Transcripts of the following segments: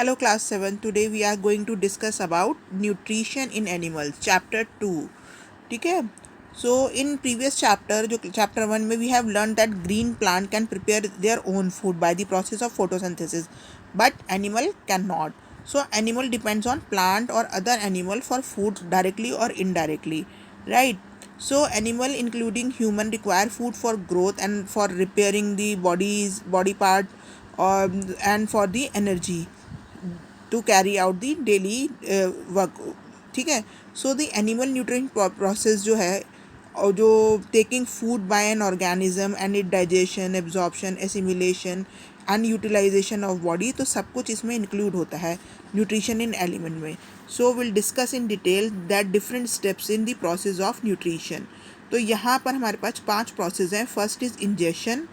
Hello class 7. Today we are going to discuss about nutrition in animals chapter 2. ठीक है. So in previous chapter जो chapter 1 में we have learned that green plant can prepare their own food by the process of photosynthesis but animal cannot. So animal depends on plant or other animal for food directly or indirectly, right? So animal including human require food for growth and for repairing the body part and for the energy to carry out the daily work. ठीक है. So the animal nutrient process जो है और जो taking food by an organism and it digestion absorption assimilation and utilisation of body, तो सब कुछ इसमें इंक्लूड होता है न्यूट्रिशन इन एलिमेंट में. So will discuss in detail that different steps in the process of nutrition. तो यहाँ पर हमारे पास 5 प्रोसेस हैं. First is ingestion,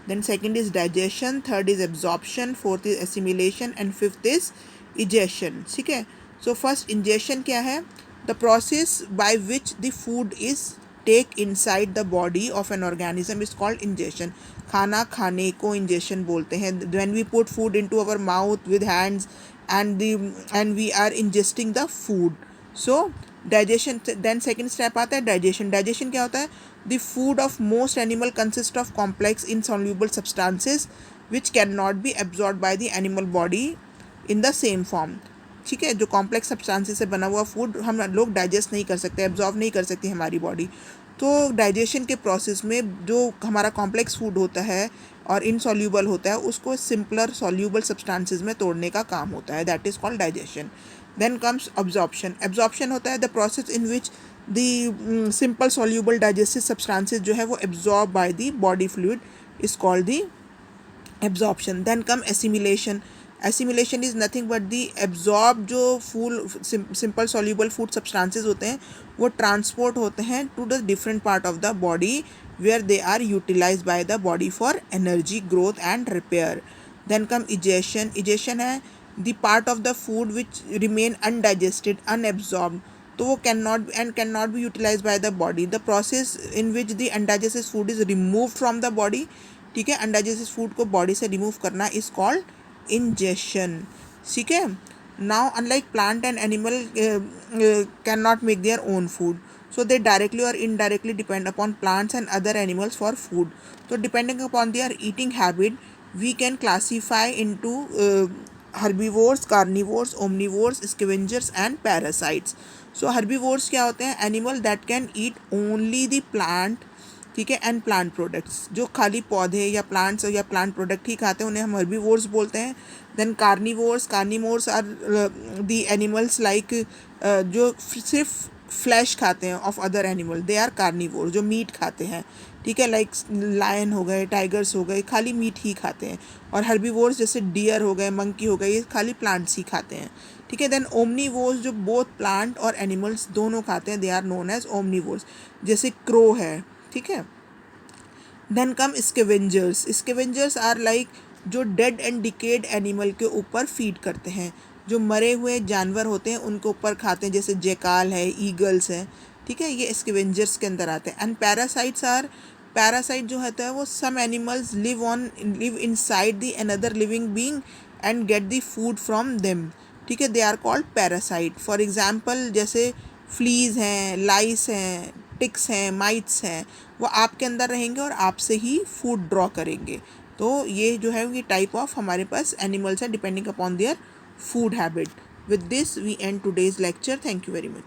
then second is digestion, third is absorption, fourth is assimilation and fifth is egestion. ठीक है. So first ingestion क्या है? The process by which the food is take inside the body of an organism is called ingestion. खाना खाने को ingestion बोलते हैं. When we put food into our mouth with hands and we are ingesting the food. So digestion. Then second step आता है digestion. Digestion क्या होता है? The food of most animal consist of complex insoluble substances which can not be absorb by the animal body in the same form. ठीक है. जो complex substances से बना हुआ फूड हम लोग डाइजेस्ट नहीं कर सकते, एब्जॉर्ब नहीं कर सकती हमारी बॉडी. तो डाइजेशन के प्रोसेस में जो हमारा कॉम्प्लेक्स फूड होता है और इनसॉल्यूबल होता है उसको सिंपलर सॉल्यूबल सब्सटेंसेस में तोड़ने का काम होता है. That is called digestion. Then comes absorption. Absorption होता है the process in which the simple soluble digestive substances जो है वो absorbed by the body fluid is called the absorption. Then come assimilation. Assimilation is nothing but the absorb जो simple soluble food substances होते हैं वो transport होते हैं to the different part of the body where they are utilized by the body for energy, growth and repair. Then come egestion. Egestion है the part of the food which remain undigested, unabsorbed, तो वो cannot be utilized by the body. The process in which the undigested food is removed from the body. ठीक है. undigested food को body से remove करना is called ingestion. ठीक है. Now unlike plant and animal cannot make their own food, so they directly or indirectly depend upon plants and other animals for food. So depending upon their eating habit we can classify into herbivores, carnivores, omnivores, scavengers and parasites. So herbivores क्या होते हैं? Animal that can eat only the plant, ठीक है, and plant products. जो खाली पौधे या plants या plant product ही खाते हैं उन्हें हम herbivores बोलते हैं. Then carnivores are the animals like जो सिर्फ फ्लैश खाते हैं of other animal. They are carnivore, जो मीट खाते हैं. ठीक है. लाइक लायन हो गए, टाइगर्स हो गए, खाली मीट ही खाते हैं. और हर्बीवोर्स जैसे डियर हो गए, मंकी हो गए, ये खाली प्लांट्स ही खाते हैं. ठीक है. देन ओमनीवोर्स जो बोथ प्लांट और एनिमल्स दोनों खाते हैं, they are known as omnivores. जैसे क्रो है. ठीक है. Then come scavengers. Scavengers are like जो डेड एंड डिकेड एनिमल के ऊपर फीड करते हैं. जो मरे हुए जानवर होते हैं उनके ऊपर खाते हैं, जैसे जेकाल है, ईगल्स है. ठीक है. ये स्कैवेंजर्स के अंदर आते हैं. एंड पैरासाइट जो होता है वो some animals live inside the another living being and get the food from them. ठीक है. They are called parasite. For example जैसे फ्लीज हैं, लाइस हैं, टिक्स हैं, माइट्स हैं, वो आपके अंदर रहेंगे और आपसे ही फूड ड्रॉ करेंगे. तो ये जो है ये टाइप ऑफ हमारे पास एनिमल्स हैं depending upon their food habit. With this we end today's lecture. Thank you very much.